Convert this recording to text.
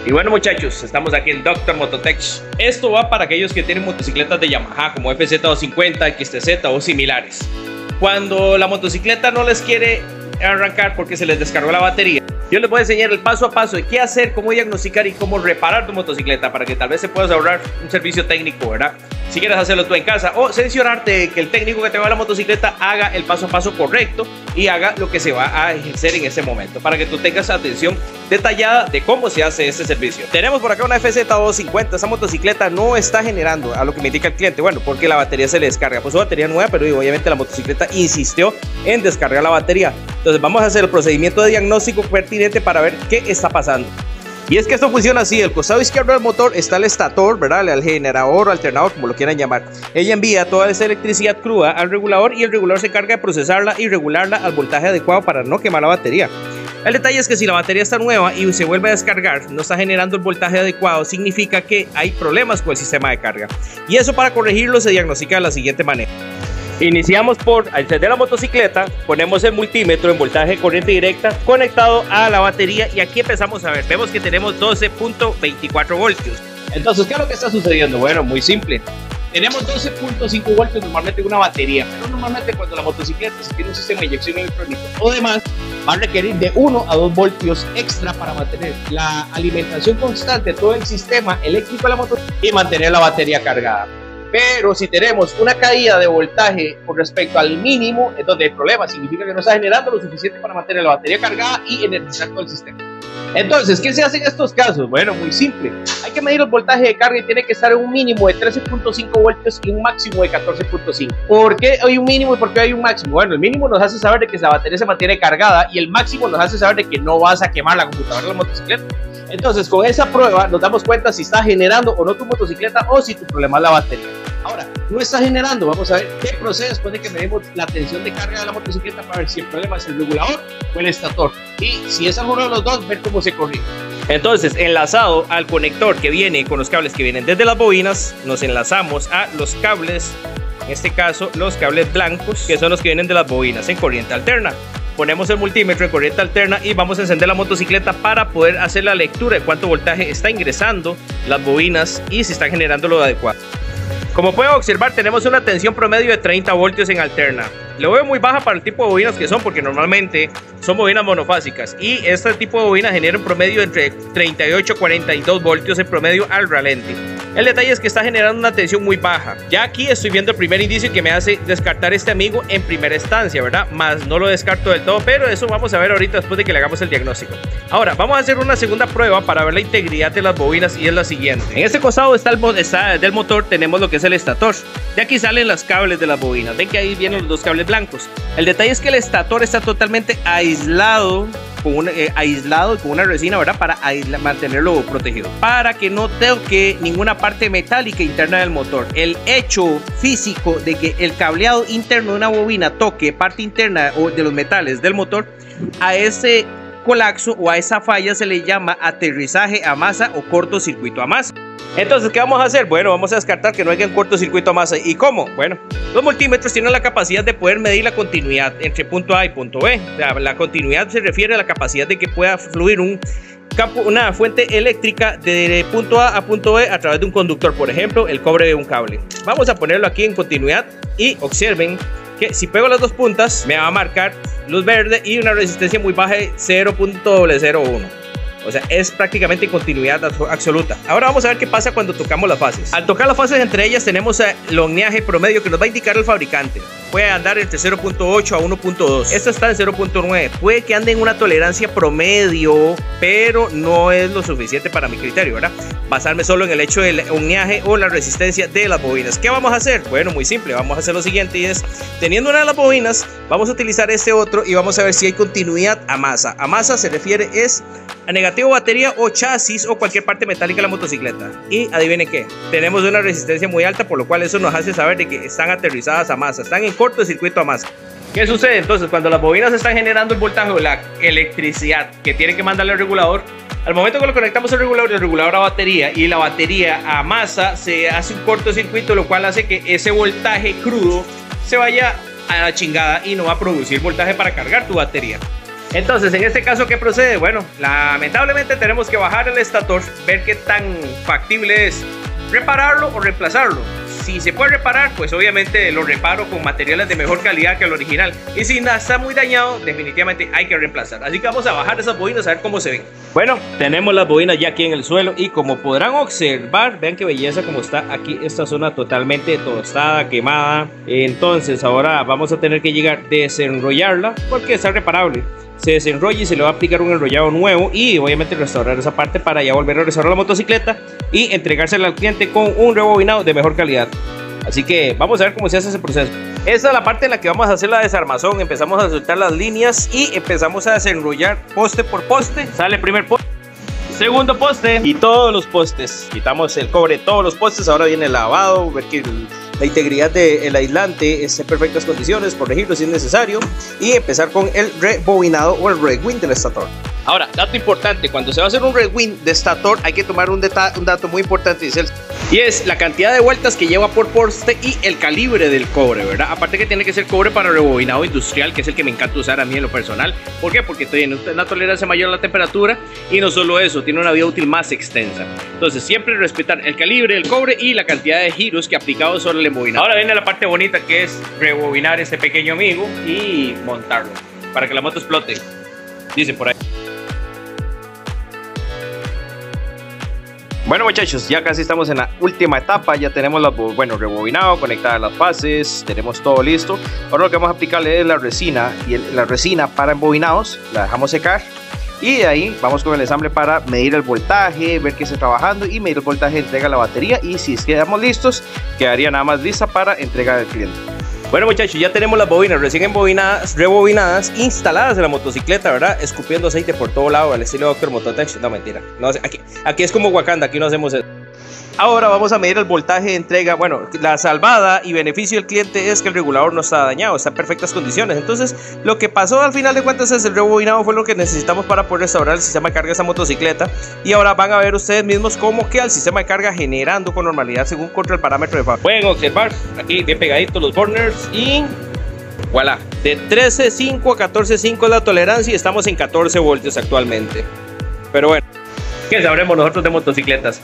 Y bueno muchachos, estamos aquí en Dr. Mototech. Esto va para aquellos que tienen motocicletas de Yamaha como FZ250, XTZ o similares. Cuando la motocicleta no les quiere arrancar porque se les descargó la batería, yo les voy a enseñar el paso a paso de qué hacer, cómo diagnosticar y cómo reparar tu motocicleta para que tal vez se puedas ahorrar un servicio técnico, ¿verdad? Si quieres hacerlo tú en casa o cerciorarte que el técnico que te va a la motocicleta haga el paso a paso correcto y haga lo que se va a ejercer en ese momento para que tú tengas atención detallada de cómo se hace este servicio. Tenemos por acá una FZ250. Esa motocicleta no está generando a lo que me indica el cliente, bueno, porque la batería se le descarga, pues su batería nueva, pero obviamente la motocicleta insistió en descargar la batería. Entonces vamos a hacer el procedimiento de diagnóstico pertinente para ver qué está pasando. Y es que esto funciona así: el costado izquierdo del motor está el estator, ¿verdad? El generador o alternador, como lo quieran llamar. Ella envía toda esa electricidad cruda al regulador y el regulador se encarga de procesarla y regularla al voltaje adecuado para no quemar la batería. El detalle es que si la batería está nueva y se vuelve a descargar, no está generando el voltaje adecuado, significa que hay problemas con el sistema de carga. Y eso, para corregirlo, se diagnostica de la siguiente manera. Iniciamos por encender la motocicleta, ponemos el multímetro en voltaje de corriente directa conectado a la batería y aquí empezamos a ver, vemos que tenemos 12.24 voltios. Entonces, ¿qué es lo que está sucediendo? Bueno, muy simple. Tenemos 12.5 voltios normalmente en una batería, pero normalmente cuando la motocicleta se tiene un sistema de inyección electrónica o demás, va a requerir de 1 a 2 voltios extra para mantener la alimentación constante de todo el sistema eléctrico de la motocicleta y mantener la batería cargada. Pero si tenemos una caída de voltaje con respecto al mínimo, es donde hay problema. Significa que no está generando lo suficiente para mantener la batería cargada y energizar todo el sistema. Entonces, ¿qué se hace en estos casos? Bueno, muy simple. Hay que medir el voltaje de carga y tiene que estar en un mínimo de 13.5 voltios y un máximo de 14.5. ¿Por qué hay un mínimo y por qué hay un máximo? Bueno, el mínimo nos hace saber de que la batería se mantiene cargada y el máximo nos hace saber de que no vas a quemar la computadora de la motocicleta. Entonces, con esa prueba nos damos cuenta si está generando o no tu motocicleta o si tu problema es la batería. Ahora, no está generando, vamos a ver qué procede después de que medimos la tensión de carga de la motocicleta para ver si el problema es el regulador o el estator. Y si es alguno de los dos, ver cómo se corrige. Entonces, enlazado al conector que viene con los cables que vienen desde las bobinas, nos enlazamos a los cables, en este caso los cables blancos, que son los que vienen de las bobinas en corriente alterna. Ponemos el multímetro en corriente alterna y vamos a encender la motocicleta para poder hacer la lectura de cuánto voltaje está ingresando las bobinas y si están generando lo adecuado. Como pueden observar, tenemos una tensión promedio de 30 voltios en alterna. Lo veo muy baja para el tipo de bobinas que son, porque normalmente son bobinas monofásicas y este tipo de bobina genera un promedio entre 38 y 42 voltios en promedio al ralente. El detalle es que está generando una tensión muy baja. Ya aquí estoy viendo el primer indicio que me hace descartar este amigo en primera instancia, ¿verdad? Más no lo descarto del todo, pero eso vamos a ver ahorita después de que le hagamos el diagnóstico. Ahora, vamos a hacer una segunda prueba para ver la integridad de las bobinas y es la siguiente. En este costado está del motor, tenemos lo que es el estator. De aquí salen los cables de las bobinas. Ven que ahí vienen los dos cables blancos. El detalle es que el estator está totalmente aislado con una resina, ¿verdad? Para mantenerlo protegido, para que no toque ninguna parte metálica interna del motor. El hecho físico de que el cableado interno de una bobina toque parte interna o de los metales del motor, a ese colapso o a esa falla se le llama aterrizaje a masa o cortocircuito a masa. Entonces, ¿qué vamos a hacer? Bueno, vamos a descartar que no haya un cortocircuito a masa. ¿Y cómo? Bueno, los multímetros tienen la capacidad de poder medir la continuidad entre punto A y punto B. La continuidad se refiere a la capacidad de que pueda fluir una fuente eléctrica de punto A punto B a través de un conductor, por ejemplo, el cobre de un cable. Vamos a ponerlo aquí en continuidad y observen que si pego las dos puntas me va a marcar luz verde y una resistencia muy baja de 0.001. O sea, es prácticamente en continuidad absoluta. Ahora vamos a ver qué pasa cuando tocamos las fases. Al tocar las fases, entre ellas tenemos el ohmiaje promedio que nos va a indicar el fabricante. Puede andar entre 0.8 a 1.2. Esto está en 0.9. Puede que ande en una tolerancia promedio, pero no es lo suficiente para mi criterio, ¿verdad? Basarme solo en el hecho del ohmiaje o la resistencia de las bobinas. ¿Qué vamos a hacer? Bueno, muy simple. Vamos a hacer lo siguiente y es, teniendo una de las bobinas, vamos a utilizar este otro y vamos a ver si hay continuidad a masa. A masa se refiere a negativo batería o chasis o cualquier parte metálica de la motocicleta. Y adivinen qué, tenemos una resistencia muy alta, por lo cual eso nos hace saber de que están aterrizadas a masa, están en cortocircuito a masa. ¿Qué sucede entonces? Cuando las bobinas están generando el voltaje o la electricidad que tiene que mandarle al regulador, al momento que lo conectamos al regulador a batería y la batería a masa, se hace un cortocircuito, lo cual hace que ese voltaje crudo se vaya a la chingada y no va a producir voltaje para cargar tu batería. Entonces, en este caso, ¿qué procede? Bueno, lamentablemente tenemos que bajar el estator, ver qué tan factible es repararlo o reemplazarlo. Si se puede reparar, pues obviamente lo reparo con materiales de mejor calidad que el original. Y si está muy dañado, definitivamente hay que reemplazar. Así que vamos a bajar esas bobinas a ver cómo se ven. Bueno, tenemos las bobinas ya aquí en el suelo y como podrán observar, vean qué belleza como está aquí esta zona totalmente tostada, quemada. Entonces ahora vamos a tener que llegar a desenrollarla porque está reparable. Se desenrolla y se le va a aplicar un enrollado nuevo y obviamente restaurar esa parte para ya volver a restaurar la motocicleta y entregársela al cliente con un rebobinado de mejor calidad. Así que vamos a ver cómo se hace ese proceso. Esta es la parte en la que vamos a hacer la desarmazón. Empezamos a soltar las líneas y empezamos a desenrollar poste por poste. Sale el primer poste, segundo poste y todos los postes. Quitamos el cobre de todos los postes. Ahora viene el lavado, ver que la integridad del aislante esté en perfectas condiciones, corregirlo si es necesario y empezar con el rebobinado o el rewind del estator. Ahora, dato importante, cuando se va a hacer un rewind de estator hay que tomar un dato muy importante y es la cantidad de vueltas que lleva por poste y el calibre del cobre, ¿verdad? Aparte que tiene que ser cobre para rebobinado industrial, que es el que me encanta usar a mí en lo personal. ¿Por qué? Porque tiene una tolerancia mayor a la temperatura y no solo eso, tiene una vida útil más extensa. Entonces siempre respetar el calibre del cobre y la cantidad de giros que aplicado sobre el embobinado. Ahora viene la parte bonita que es rebobinar este pequeño amigo y montarlo para que la moto explote, dice por ahí. Bueno muchachos, ya casi estamos en la última etapa, ya tenemos rebobinado, conectadas las fases, tenemos todo listo. Ahora lo que vamos a aplicarle es la resina y la resina para embobinados, la dejamos secar y de ahí vamos con el ensamble para medir el voltaje, ver que esté trabajando y medir el voltaje de entrega a la batería y si quedamos listos, quedaría nada más lista para entregar al cliente. Bueno muchachos, ya tenemos las bobinas recién embobinadas, rebobinadas, instaladas en la motocicleta, ¿verdad? Escupiendo aceite por todo lado, al estilo Dr. Mototech. No, mentira. No, aquí es como Wakanda, aquí no hacemos eso. Ahora vamos a medir el voltaje de entrega. Bueno, la salvada y beneficio del cliente es que el regulador no está dañado, está en perfectas condiciones. Entonces, lo que pasó al final de cuentas es el rebobinado fue lo que necesitamos para poder restaurar el sistema de carga de esa motocicleta. Y ahora van a ver ustedes mismos cómo queda el sistema de carga generando con normalidad según contra el parámetro de fábrica. Pueden observar aquí bien pegaditos los burners y voilà, de 13.5 a 14.5 es la tolerancia y estamos en 14 voltios actualmente. Pero bueno, ¿qué sabremos nosotros de motocicletas?